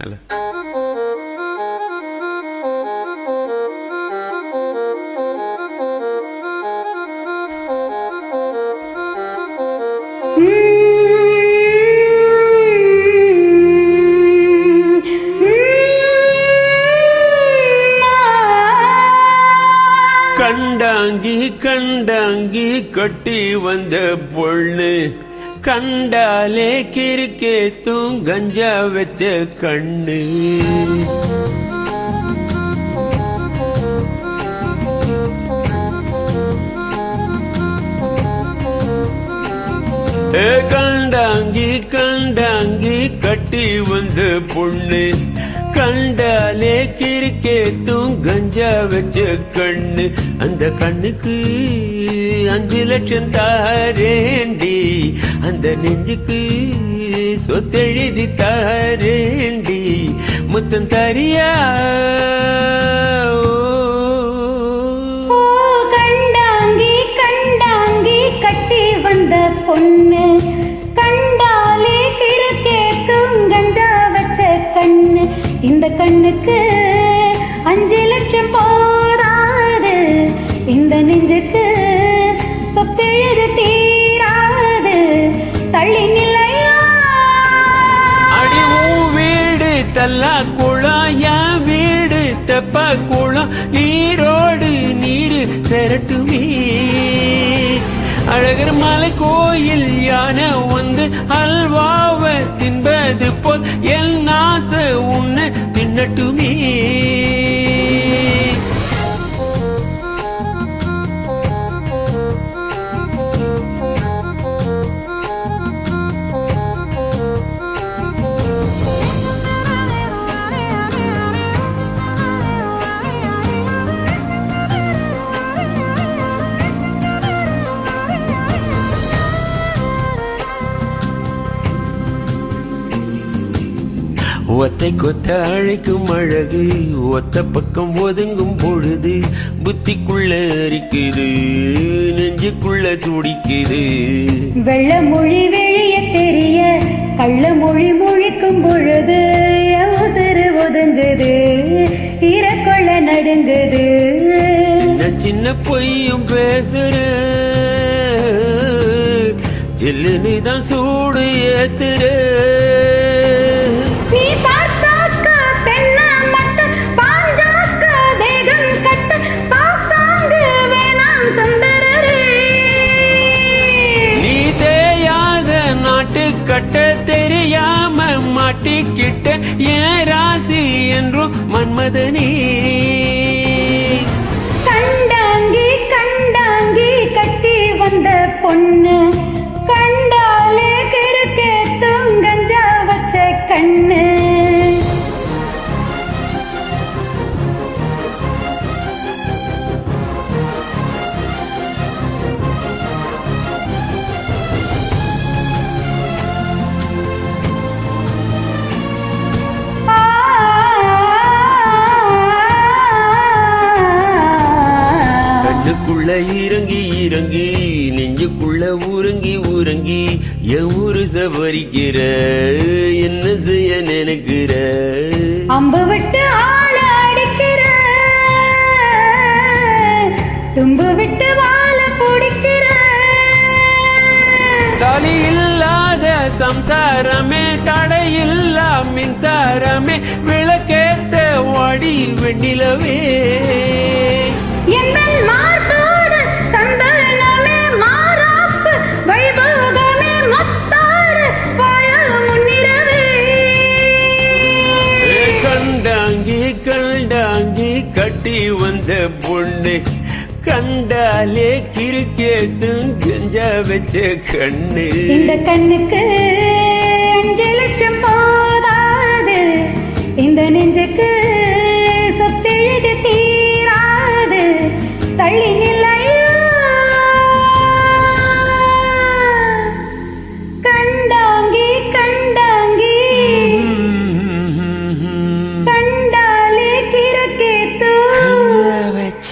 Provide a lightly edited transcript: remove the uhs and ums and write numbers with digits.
அல்ல. கண்டாங்கி கண்டாங்கி கட்டி வந்த பொண்ணு கண்டாலே கிறுக்கேத்தும் கஞ்சா வச்ச கண்ணு. கண்டாங்கி கண்டாங்கி கட்டி வந்த பொண்ணு கண்டாலே கிறுக்கேத்தும் கஞ்சா வச்ச கண்ணு. அந்த கண்ணுக்கு 5 லட்சம் தாரேண்டி, அந்த நெஞ்சுக்கு சொத்தெழுதி தாரேண்டி, முத்தம் தரியா? கண்டாங்கி கண்டாங்கி கட்டி வந்த பொண்ணு கண்டாலே கிறுக்கேத்தும் கஞ்சா வச்ச கண்ணு. இந்த கண்ணுக்கு 5 லட்சம் போராது, இந்த நெஞ்சுக்கு சொத்தெழுது தீராது, தள்ளி நிலையா? அடிவும் வீடு தல்லா குளம், என் வீடு தெப்ப குளம், நீரோடு நீரு திரட்டுமே. அழகர் மலை கோயில் யானை வந்து அல்வாவை தின்பது போல் என் ஆசை உன்னை தின்னட்டுமே. ஒத்தை கொத்த அழைக்கும் அழகு, ஒத்த பக்கம் ஒதுங்கும் பொழுது புத்திக்குள்ள அரிக்குது, நெஞ்சுக்குள்ள துடிக்குது. வெள்ள மொழி வெளிய தெரிய கள்ள மொழி மொழிக்கும் பொழுது அவசர ஒதுங்குது, இறக்கொள்ள நடுங்குது. சின்ன சின்ன பொய்யும் பேசுற, ஜில்லுன்னு தான் சூடு ஏத்துற. கட்ட தெரியாம மாட்டிக்கிட்ட ஏன் ராசி என்றும் மன்மதனே. கண்டாங்கி கண்டாங்கி கட்டி வந்த பொண்ணு கண்டாலே கிறுக்கேத்தும் கஞ்சா வச்ச கண்ணு. கண்ணுக்குள்ள இறங்கி இறங்கி நெஞ்சுக்குள்ள ஊறங்கி ஊறங்கி என் ஊரு சவரிக்கிற, என்ன செய்ய நினைக்கிற? அம்பு விட்டு ஆள அடிக்கிற, தும்பு விட்டு வாழ பிடிக்கிற. தாலி இல்லாத சம்சாரமே, தடையில்லா மின்சாரமே, விளக்கேத்த வாடி வெண்ணிலவே. கண்டாங்கி கண்டாங்கி கட்டி வந்த பொண்ணு கண்டாலே கிறுக்கேத்தும் கஞ்சா வச்ச கண்ணு. இந்த கண்ணுக்கு 5 லட்சம் போதாது, இந்த நெஞ்சுக்கு சொத்தெழுது தீராது, தள்ளி நிலையா? கண்டாங்கி கண்டாங்கி கண்டாலே கிறுக்கேத்தும் வச்ச